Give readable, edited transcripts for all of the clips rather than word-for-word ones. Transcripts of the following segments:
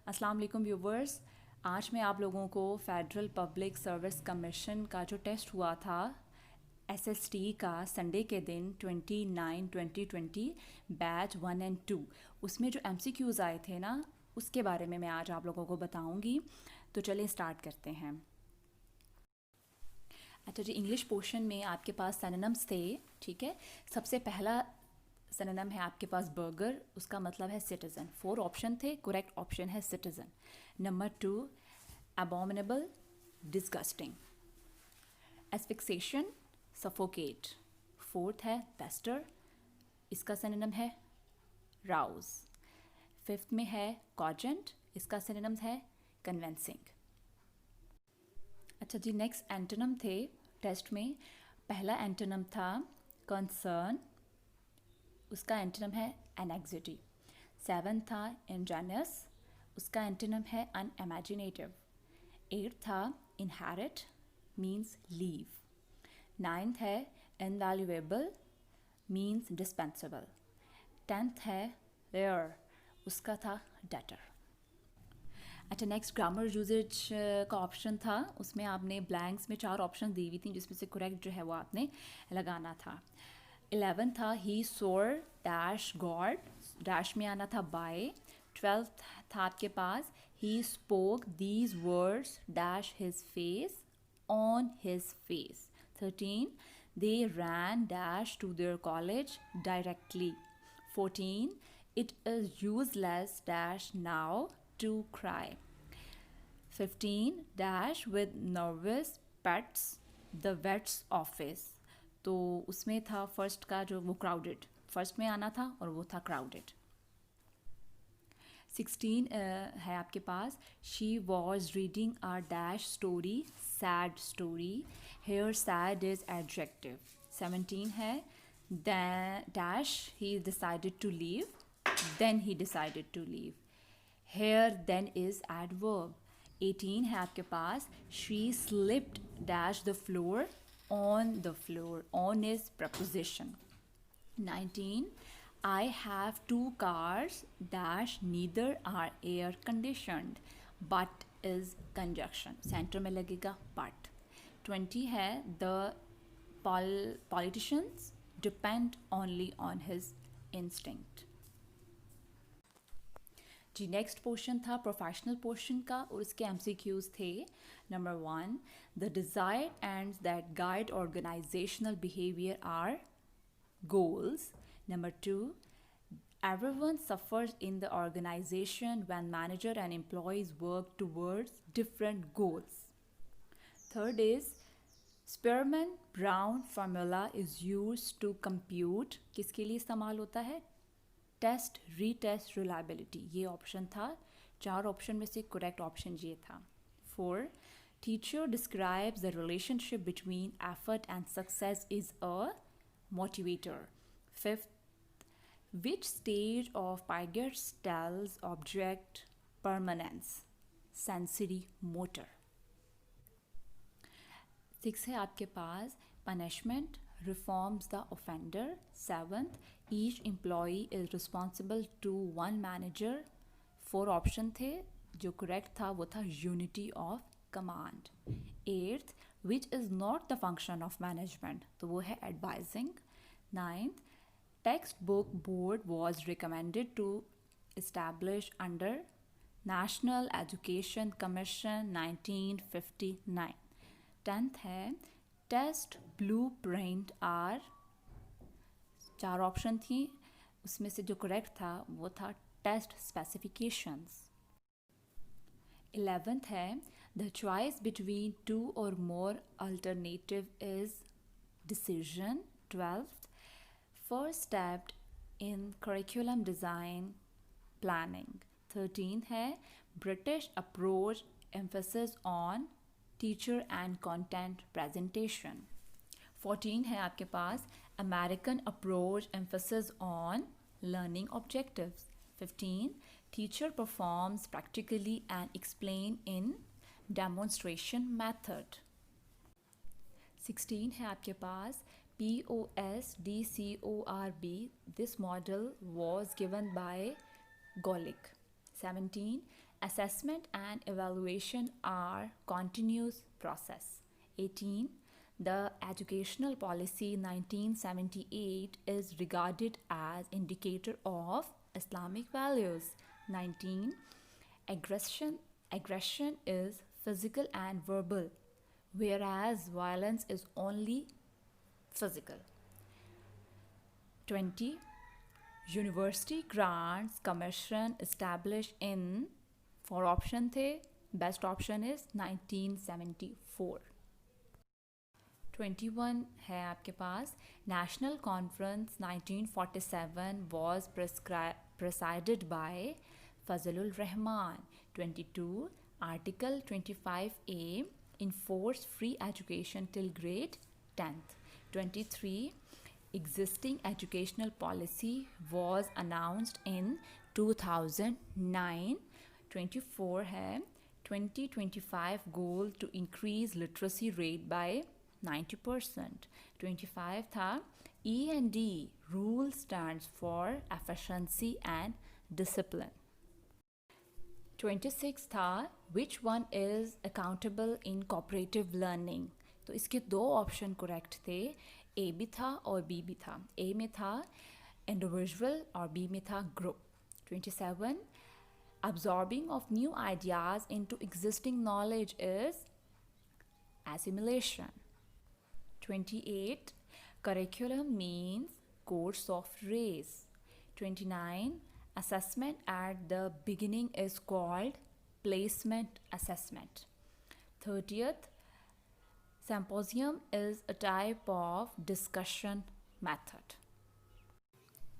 अस्सलाम वालेकुम व्यूवर्स। आज मैं आप लोगों को फेडरल पब्लिक सर्विस कमीशन का जो टेस्ट हुआ था SST का संडे के दिन 29/2020 बैच 1 एंड 2 उसमें जो MCQs आए थे ना उसके बारे में मैं आज आप लोगों को बताऊंगी। तो चलिए स्टार्ट करते हैं। अच्छा जी, इंग्लिश पोर्शन में आपके पास सिनोनिम्स थे। ठीक है, सबसे पहला सिनोनिम है आपके पास बर्गर, उसका मतलब है सिटीज़न। 4 ऑप्शन थे, करेक्ट ऑप्शन है citizen. Number 2 abominable, disgusting. Asphyxiation, suffocate. 4th है पेस्टर, इसका सिनोनिम है राउज। 5th में है कॉजेंट, इसका सिनोनिम है कन्विंसिंग। अच्छा जी, नेक्स्ट एंटोनिम थे टेस्ट में। पहला एंटोनिम था कंसर्न, उसका एंटोनिम है एनेक्सिटी। 7 था इंजेनियस, उसका एंटोनिम है अनइमेजिनेटिव। 8 था इनहेरिट, मीन्स लीव। 9th है इनवैल्यूएबल, मीन्स डिस्पेंसेबल। 10th है रेयर, उसका था डेटर। अच्छा, नेक्स्ट ग्रामर यूजेज का ऑप्शन था, उसमें आपने ब्लैंक्स में 4 ऑप्शन दी हुई थी जिसमें से करेक्ट जो है वो आपने लगाना था। 11 था ही सोर डैश गॉड, डैश में आना था बाय। 12th था आपके पास ही spoke these words dash his face, on his face. 13 they ran dash to their college directly. 14 it is useless dash now to cry. 15 dash with nervous pets the vet's office. तो उसमें था first का जो वो crowded, first में आना था और वो था क्राउडेड। 16 है आपके पास she was reading a dash story, sad story. Here sad is adjective. 17 है dash he decided to leave, then he decided to leave. Here then is adverb. 18 है आपके पास she slipped dash the floor, on the floor, on is preposition. 19 I have 2 cars dash neither are air conditioned, but is conjunction, center में लगेगा but. 20 है the politicians depend only on his instinct. जी, next portion था professional portion का और उसके MCQs थे। Number 1 the desired ends that guide organisational behaviour are goals. Number 2 everyone suffers in the organization when manager and employees work towards different goals. Third is Spearman Brown formula is used to compute, किसके लिए इस्तेमाल होता है? Test retest reliability, ये option था। 4 option में से correct option ये था। 4 teacher describes the relationship between effort and success is a motivator. 5th which stage of Piaget's tells object permanence, sensory motor. 6 है आपके पास punishment reforms the offender. 7th each employee is responsible to one manager. 4 option थे, जो correct था वो था unity of command. 8th which is not the function of management, तो वो है advising. 9th textbook board was recommended to establish under National Education Commission 1959. 10th है test blueprint are, 4 option थी, उसमें से जो करेक्ट था वो था टेस्ट स्पेसिफिकेशंस। 11th है द चॉइस बिटवीन 2 और more alternative is decision. 12th first step in curriculum design planning. 13th है British approach emphasis on teacher and content presentation. 14 है आपके पास American approach emphasis on learning objectives. 15 teacher performs practically and explain in demonstration method. 16 है आपके पास POSDCORB, this model was given by Golick. 17 Assessment and evaluation are continuous process. 18. The Educational Policy 1978 is regarded as indicator of Islamic values. 19. Aggression is physical and verbal, whereas violence is only physical. 20. University Grants Commission established in, four option थे, best option is 1974. 21 है आपके पास, National Conference 1947 was presided by Fazlur Rahman. 22. Article 25A enforce free education till grade 10th. 23. Existing educational policy was announced in 2009. 24 है 2025 goal to increase literacy rate by 90%. 25 था E&D rule stands for efficiency and discipline. 26 था which one is accountable in cooperative learning. तो इसके दो option correct थे, ए भी था और बी भी था. ए में था इंडिविजुअल और बी में था group. 27. Absorbing of new ideas into existing knowledge is assimilation. 28. Curriculum means course of race. 29. Assessment at the beginning is called placement assessment. 30th. Symposium is a type of discussion method.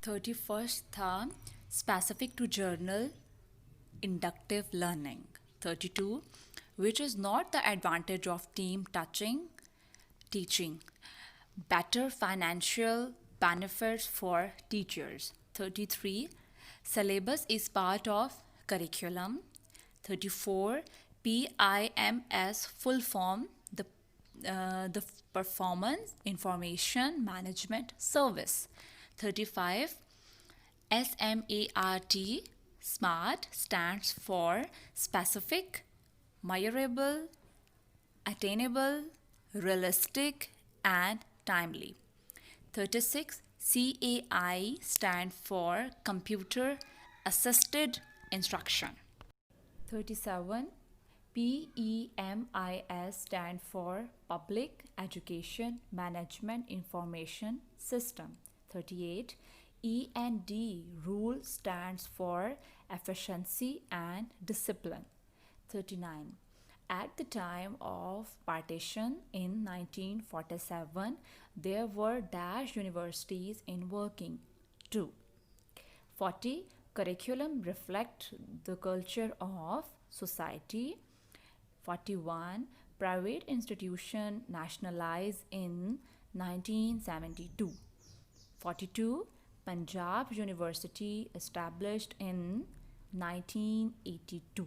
31st था specific to journal inductive learning. 32. Which is not the advantage of team teaching. Better financial benefits for teachers. 33. Syllabus is part of curriculum. 34. PIMS full form, the Performance Information Management Service. 35. SMART, SMART stands for specific, measurable, attainable, realistic and timely. 36. CAI stand for computer assisted instruction. 37. PEMIS stand for Public Education Management Information System. 38. E&D rule stands for efficiency and discipline. 39. At the time of partition in 1947, there were dash universities in working too. 40. Curriculum reflect the culture of society. 41. Private institution nationalized in 1972. 42. Punjab University established in 1982.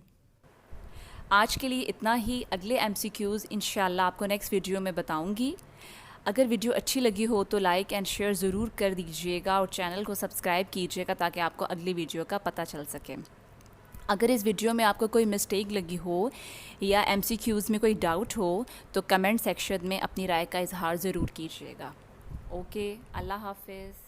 आज के लिए इतना ही. अगले MCQs इंशाल्लाह आपको next video में बताऊंगी. अगर वीडियो अच्छी लगी हो तो लाइक एंड शेयर ज़रूर कर दीजिएगा और चैनल को सब्सक्राइब कीजिएगा ताकि आपको अगली वीडियो का पता चल सके. अगर इस वीडियो में आपको कोई मिस्टेक लगी हो या MCQs में कोई डाउट हो तो कमेंट सेक्शन में अपनी राय का इजहार ज़रूर कीजिएगा. ओके, अल्लाह हाफिज़.